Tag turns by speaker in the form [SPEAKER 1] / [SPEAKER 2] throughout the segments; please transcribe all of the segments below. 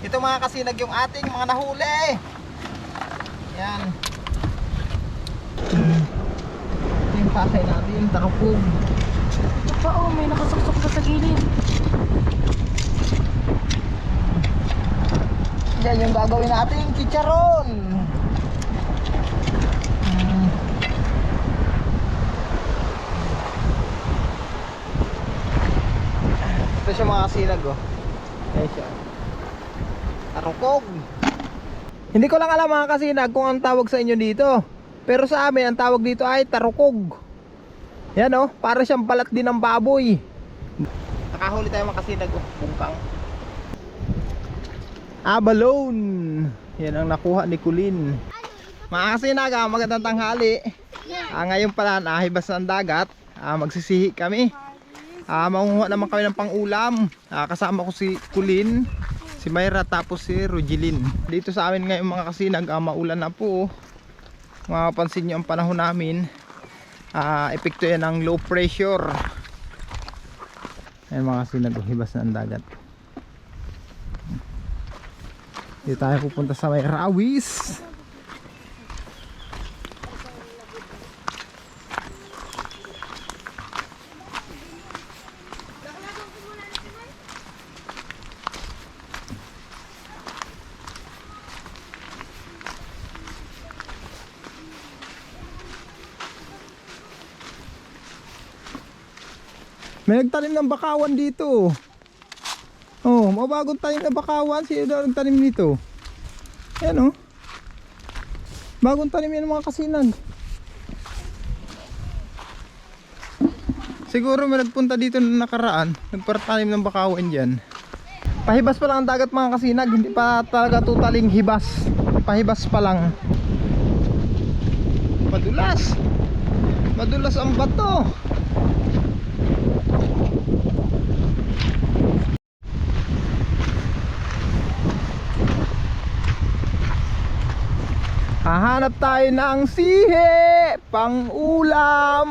[SPEAKER 1] Ito mga kasinag yung ating mga nahuli. Yan. Ito yung pakay natin, tarupog.
[SPEAKER 2] Ito pa oh, may nakasuksok pa sa gilid.
[SPEAKER 1] Yan yung gagawin nating chicharon. Ito siya mga kasinag oh. Ayan siya. Tarukog. Hindi ko lang alam mga kasinag kung ang tawag sa inyo dito. Pero sa amin ang tawag dito ay tarukog. Yan oh, para siyang balat din ng baboy. Nakahuli tayo mga kasinag oh, bungkang. Abalone. Yan ang nakuha ni Kulin. Mga kasinag, magandang tanghali. Ngayon pala nahibas ng dagat. Magsisihi kami. Mangunguha naman kami ng pang-ulam. Kasama ko si Kulin, si Mayra, tapos si Rujelin. Dito sa amin ngayon mga kasinag, maulan na po. Mapapansin nyo ang panahon namin. Epekto yan ng low pressure. Ayan mga kasinag, hibas na ang dagat. Dito tayo pupunta sa may Rawis. May nagtanim ng bakawan dito. Oh, mabagong tanim ng bakawan. Sino daw nagtanim dito? Ayan oh. Bagong tanim yan mga kasinag. Siguro may nagpunta dito na nakaraan. Nagparatanim ng bakawan dyan. Pahibas pa lang ang dagat mga kasinag. Hindi pa talaga tutaling hibas. Pahibas pa lang. Madulas. Madulas ang bato. Hahanap tayo ng sihe pang ulam.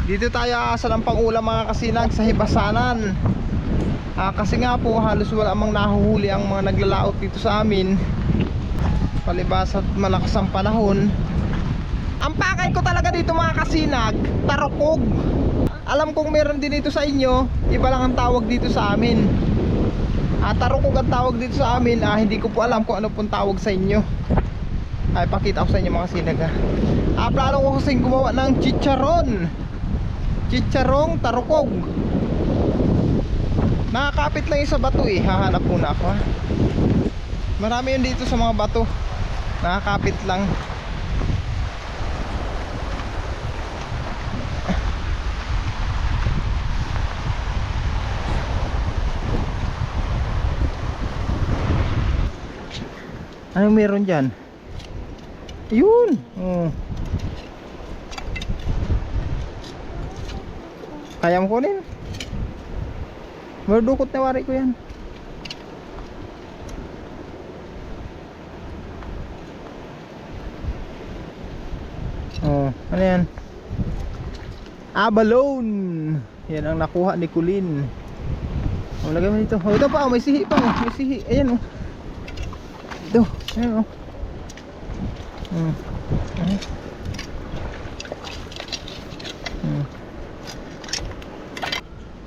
[SPEAKER 1] Dito tayo asa ng pang ulam mga kasinag sa hibasanan. Kasi nga po halos wala mang nahuhuli ang mga naglalaot dito sa amin. Palibas at malakas ang panahon. Ang pakay ko talaga dito mga kasinag, tarukog. Alam kong meron din dito sa inyo, iba lang ang tawag dito sa amin. Tarukog ang tawag dito sa amin. Hindi ko po alam kung ano pong tawag sa inyo. Pakita ko sa inyo mga kasinag. Plano ko kasing gumawa ng chicharon. Chicharong tarukog. Nakakapit lang yung sa bato eh. Hahanap muna ako ha. Marami yun dito sa mga bato. Nakakapit lang. Anong meron dyan? Yun! Oh. Kaya mo kunin? Mardukot na wari ko yan. Oh, ano yan? Abalone! Yan ang nakuha ni Kulin. Oh, lagay mo dito. Oh, ito pa, may sihi pa. May sihi. Ayan oh. Ito, ayan oh.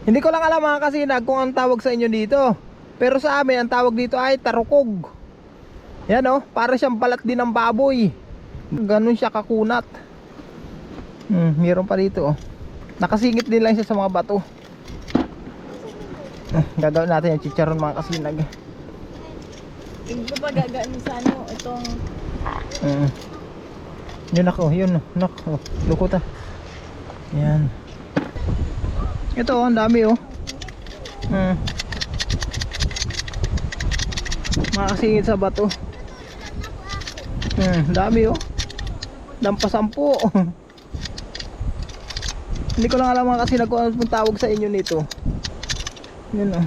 [SPEAKER 1] Hindi ko lang alam mga kasinag kung ang tawag sa inyo dito. Pero sa amin ang tawag dito ay tarukog. Yan oh, para siyang balat din ng baboy. Ganun siya kakunat. Meron pa dito oh. Nakasingit din lang siya sa mga bato. Gagawin natin yung chicharon mga kasinag.
[SPEAKER 2] Hindi pa gagaan sa ano, itong...
[SPEAKER 1] Yun ako, yun nako, lukot ah. Yan. Ito oh, ang dami oh. Makasingit sa bato. Dami oh. Dampasampu. Hindi ko lang alam mga kasinag kung ano tawag sa inyo nito. Yun oh.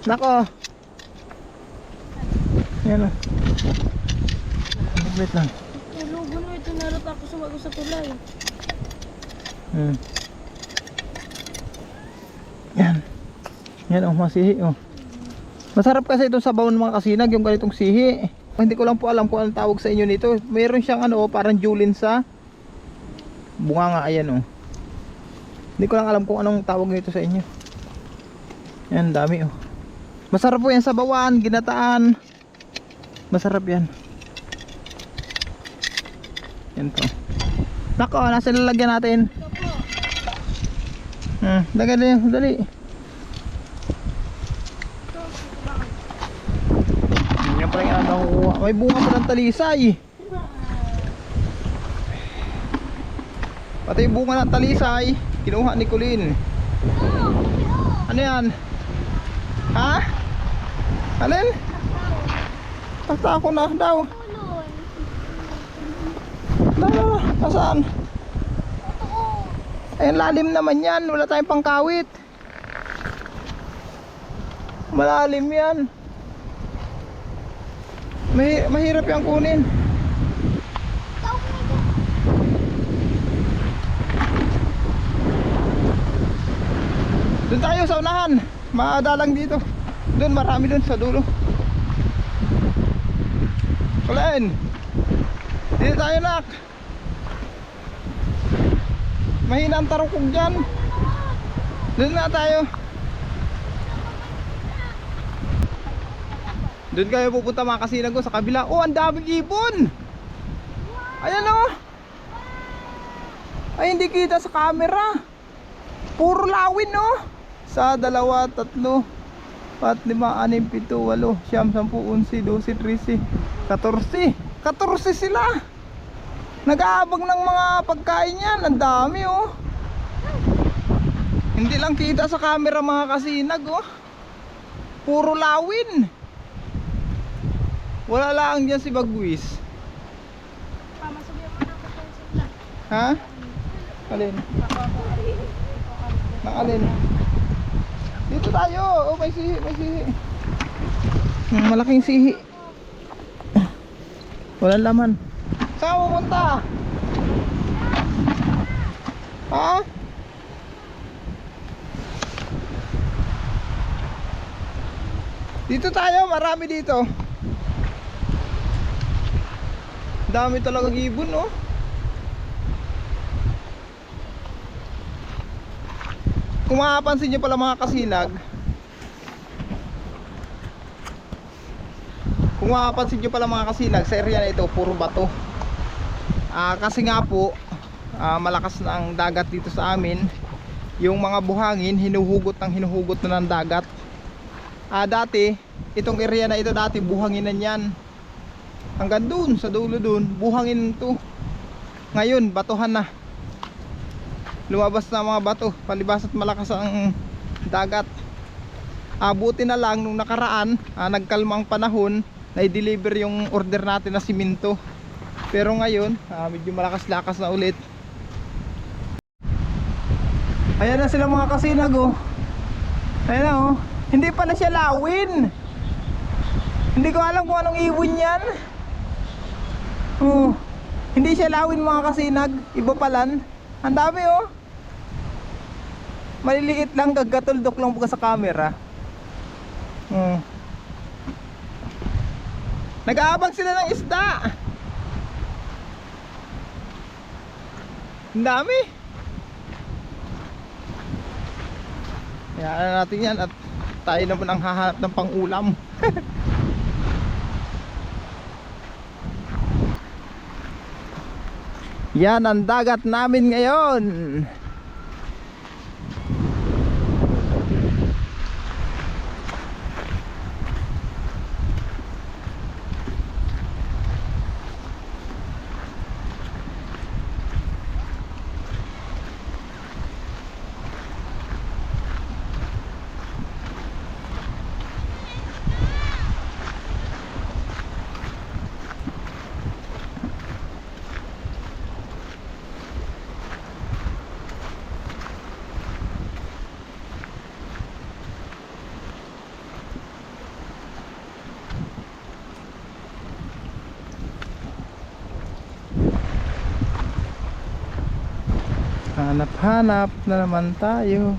[SPEAKER 1] Nako. Yan o. Wait lang.
[SPEAKER 2] Lugo na ito, narot ako sa tulay.
[SPEAKER 1] Yan oh, masihi oh. Masarap kasi itong sabaw ng mga kasinag, yung ganitong sihi. Hindi ko lang po alam kung anong tawag sa inyo nito. Mayroon siyang ano, parang julin sa bunga nga, ayan oh. Hindi ko lang alam kung anong tawag nito sa inyo. Yan, dami oh. Masarap po yan sa bawan, ginataan. Masarap yan. Yan po. Nako, nasa lalagyan natin. Dali, dali. Yan pala yung nakukuha. May bunga pa ng talisay. Pati yung bunga ng talisay kinuha ni Colleen. Ano yan? Ha? Alin? Takta ko na daw. Nasaan? Ayun, lalim naman yan. Wala tayong pangkawit. Malalim yan. Mahirap yung kunin. Doon tayo sa unahan. Maadalang dito. Doon, marami doon sa dulo. Colleen, dito tayo nak. Mahina ang tarukog dyan. Doon na tayo. Doon kayo pupunta mga kasinag ko sa kabila. Oh, ang daming ibon. Ayan oh. Ay, hindi kita sa camera. Puro lawin oh. Sa 2, 3, 4, 5, 6, 7, 8, 9, 10, 11, 12, 13, 14. 14 sila. Nag-aabang ng mga pagkain yan. Ang dami oh. Hindi lang kita sa camera mga kasinag oh. Puro lawin. Wala lang dyan si Bagwis. Ha? Alin? Nang alin? Dito tayo. Oh, may sihi, may sihi. Malaking sihi. Walang laman. Saan pupunta? Ha? Dito tayo, marami dito. Dami talaga ibon, no? Kung makapansin nyo pala mga kasinag, sa area na ito puro bato. Kasi nga po malakas na ang dagat dito sa amin. Yung mga buhangin hinuhugot na ng dagat. Dati itong area na ito dati buhanginan yan. Hanggang dun sa dulo dun buhangin to. Ngayon batuhan na. Lumabas na mga bato, palibas at malakas ang dagat. Buti na lang nung nakaraan, nagkalmang panahon, na-deliver yung order natin na simento. Pero ngayon, medyo malakas-lakas na ulit. Ayan na sila mga kasinag oh. Ayan na oh. Hindi pa na siya lawin. Hindi ko alam kung anong ibon yan. Oh. Hindi siya lawin mga kasinag, iba palan. Ang dami oh. Maliliit lang, gagatuldok lang po sa camera. Nag-aabang sila ng isda. Ang dami. Hayaan natin yan at tayo naman ang hahanap ng pang-ulam. Yan ang dagat namin ngayon. Hanap-hanap na naman tayo.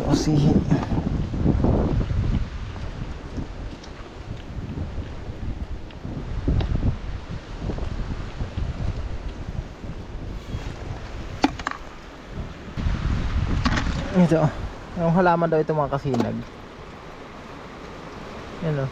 [SPEAKER 1] Usihin. Ito, yung halaman daw ito mga kasinag. Yan o.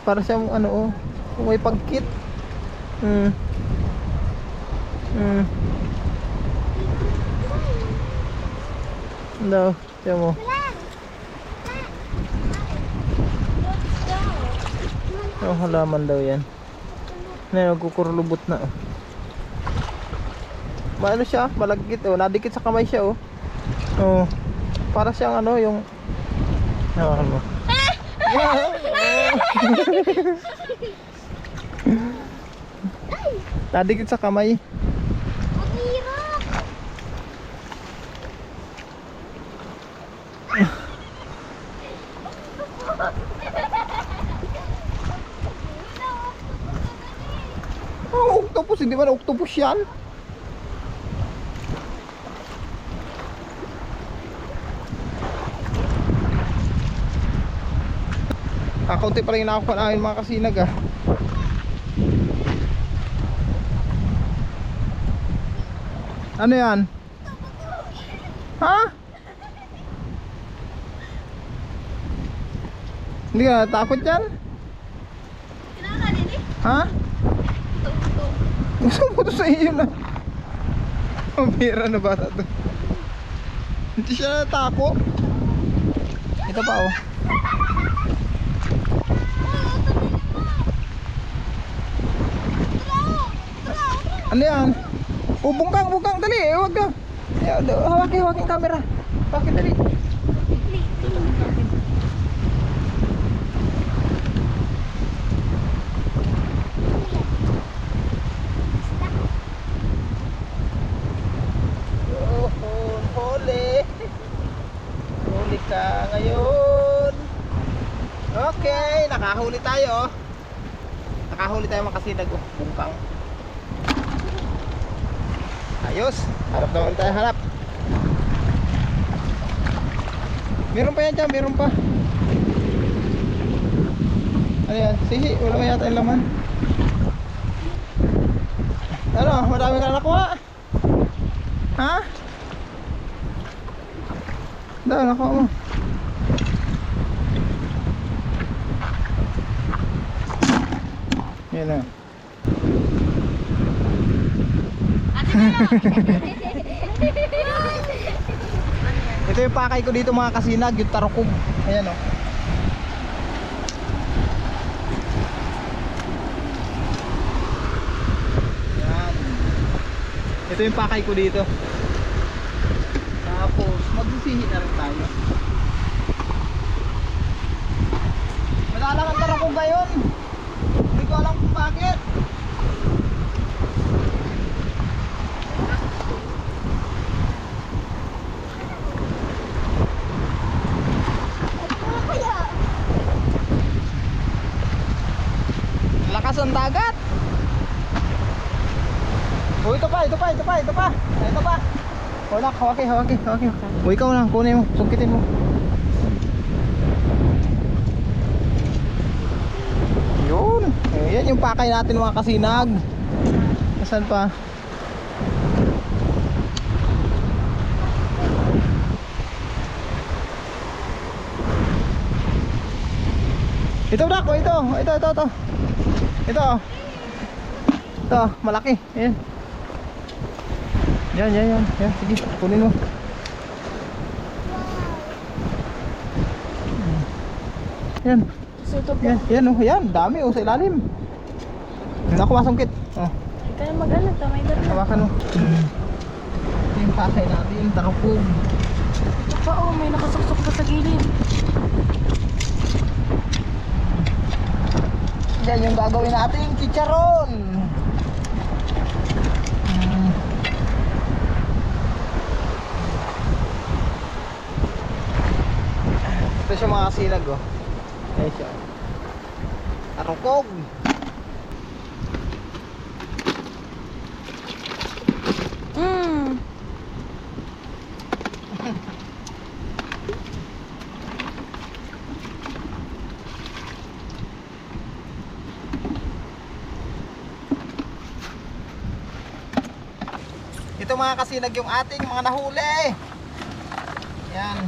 [SPEAKER 1] Para siyang ano oh, may pagkit. No, tiyan mo. Yung halaman daw yan. Nagkukurlubot na oh. Maano siya, malagkit oh, nadikit sa kamay siya oh. Oh, para siyang ano yung hawakan mo. Nadikit sa kamay. Oh, octopus, hindi ba na octopus yan? Kaunti pa rin nakakuha namin mga kasinag ah. Ano yan? Ha? Hindi ka natakot yan?
[SPEAKER 2] Kinakanin eh.
[SPEAKER 1] Ha? Gusto mo to sa iyo na. Pambira na bata to. Hindi siya natakot. Ito pa oh. Ano yan? Oh, bungkang, dali, huwag ka. Hawakin camera. Hawakin, dali. Oh, huli. Huli ka ngayon. Okay, nakahuli tayo. Nakahuli tayo mga kasinag. Oh, bungkang. Ayos, harap naman tayo, harap. Meron pa yan dyan, meron pa. Ano yan? Sige, wala ka yata yung laman. Ano, madami ka na nakuha? Ha? Dahil nakuha mo. Yan na. Ito yung pakay ko dito mga kasinag, yung tarukog. Ayan o. Yan. Ito yung pakay ko dito. Tapos magsisihin na rin tayo. Madalang ang tarukog ngayon. Hindi ko alam kung bakit. Lakas ang dagat. Oh, ito pa. Ito pa. Wala, hawaki. Oh, ikaw lang, kunin mo, sungkitin mo. Yun. Yan yung pakay natin mga kasinag. Nasaan pa? Ito Dak, oh, ito. Ito, malaki. Ayan. Yan. Sige, kunin mo. Yan. Yan oh, yan, dami oh sa ilalim. Naku, masungkit. Oh.
[SPEAKER 2] Ikaw na mag-ano, tamay ba?
[SPEAKER 1] Hawakan mo. Ito yung pakay natin, tarukog.
[SPEAKER 2] Ito pa oh, may nakasuksok pa sa gilid.
[SPEAKER 1] Yan yung gagawin natin, chicharon. Ito siya mga kasinag oh. Ayan siya. Tarukog.
[SPEAKER 2] Mm.
[SPEAKER 1] Ito mga kasinag yung ating mga nahuli. Yan.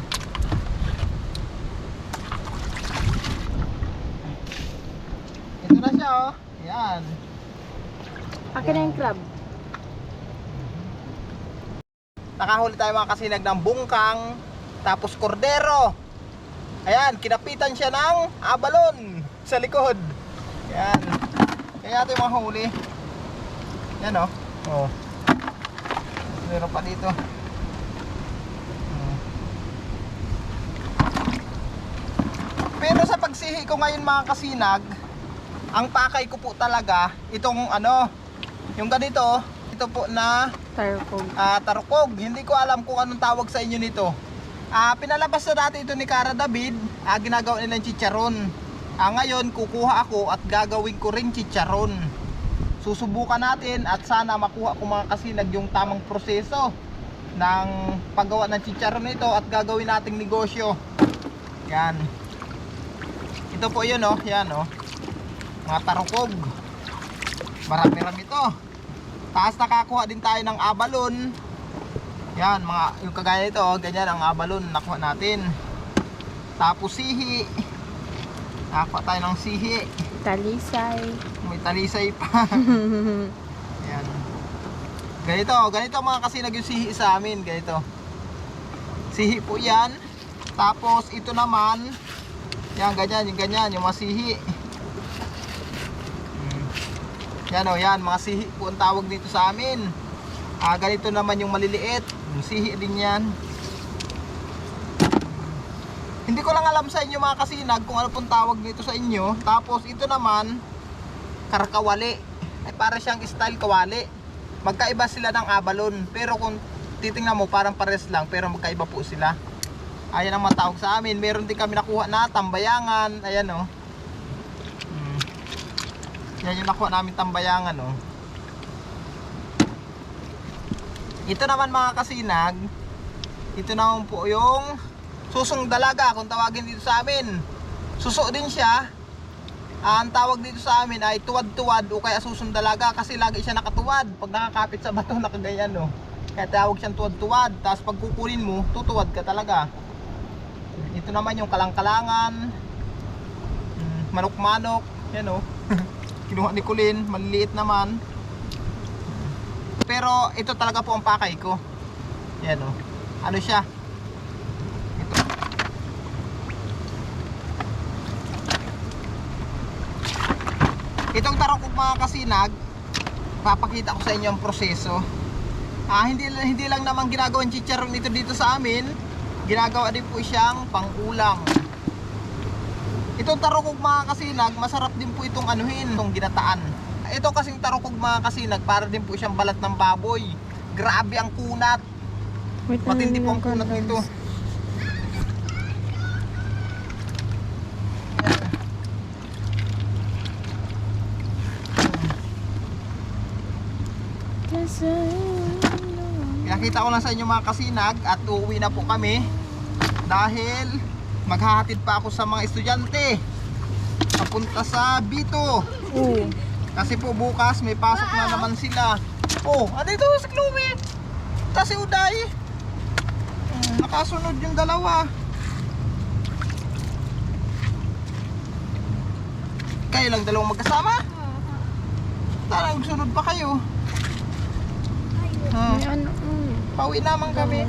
[SPEAKER 1] Ito na siya oh. Yan.
[SPEAKER 2] Akin na yung crab.
[SPEAKER 1] Nakahuli tayo mga kasinag ng bungkang, tapos kordero. Ayan, kinapitan siya ng abalon sa likod. Yan. Kaya ito yung mga huli. Yan oh. Oh. Meron pa dito. Pero sa pagsihi ko ngayon mga kasinag, ang pakay ko po talaga itong ano, yung ganito, ito po na
[SPEAKER 2] Tarpog.
[SPEAKER 1] tarukog. Hindi ko alam kung anong tawag sa inyo nito. Pinalabas na dati ito ni Cara David, ginagawa nilang chicharon. Ngayon kukuha ako at gagawin ko ring chicharon. Susubukan natin at sana makuha ko mga kasinag yung tamang proseso ng paggawa ng chicharon nito at gagawin nating negosyo. Yan. Ito po yun oh, yan oh. Mga tarukog. Marami-rami ito. Taas nakakuha din tayo ng abalon. Yan, mga yung kagaya nito, oh, ganyan ang abalon nakuha natin. Tapos sihi. Nakakuha tayo ng sihi.
[SPEAKER 2] Talisay.
[SPEAKER 1] May talisay pa. Yan. Ganito mga kasinag yung sihi sa amin, ganito. Sihi po 'yan. Tapos ito naman, yan ganyan, yung mga sihi. Yan oh, yan mga sihi po ang tawag dito sa amin. Ganito naman yung maliliit, yung sihi din 'yan. Hindi ko lang alam sa inyo mga kasinag kung ano pong tawag dito sa inyo. Tapos ito naman, karakawali. Ay para siyang style kawali. Magkaiba sila ng abalon. Pero kung titingnan mo parang pares lang, pero magkaiba po sila. Ayan ang matawag sa amin. Meron din kami nakuha na tambayangan. Ayan o. Yan yung nakuha namin tambayangan o. Ito naman mga kasinag, ito naman po yung susong dalaga kung tawagin dito sa amin. Suso din siya. Ang tawag dito sa amin ay tuwad-tuwad o kaya susong dalaga kasi lagi siya nakatuwad. Pag nakakapit sa bato nakaganyan no. Kaya tawag siyang tuwad-tuwad. Tapos pag kukunin mo, tutuwad ka talaga. Ito naman yung kalang-kalangan. Manok-manok. Yan o. Kinuha ni Colin. Maliliit naman. Pero ito talaga po ang pakay ko. Yan o. Ano siya? Itong tarukog mga kasinag, papakita ko sa inyo ang proseso. Hindi lang naman ginagawang chicharon ito dito sa amin, ginagawa din po siyang pang-ulam. Itong tarukog mga kasinag, masarap din po itong anuhin, itong ginataan. Ito kasing tarukog mga kasinag, para din po siyang balat ng baboy. Grabe ang kunat. Matindi po ang kunat nito. Pinakita ko lang sa inyo mga kasinag at uuwi na po kami dahil maghahatid pa ako sa mga estudyante papunta sa Bito. Kasi po bukas may pasok na naman sila. Andito si Chloe tapos si Uday. Nakasunod yung dalawa. Kayo lang dalawang magkasama? Tara, sunod pa kayo. Pauwi naman kami.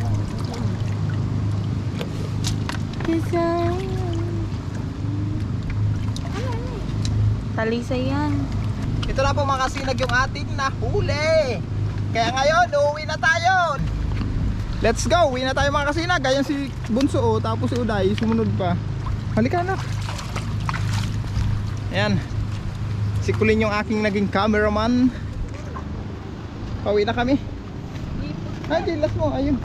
[SPEAKER 2] Talisay yan.
[SPEAKER 1] Ito na po mga kasinag yung ating nahuli. Kaya ngayon, uuwi na tayo. Let's go, uwi na tayo mga kasinag. Ayan si Bunso tapos si Uday, sumunod pa. Halika na. Ayan. Si Kulin yung aking naging cameraman. Pauwi na kami. Ay, last mo, ayun.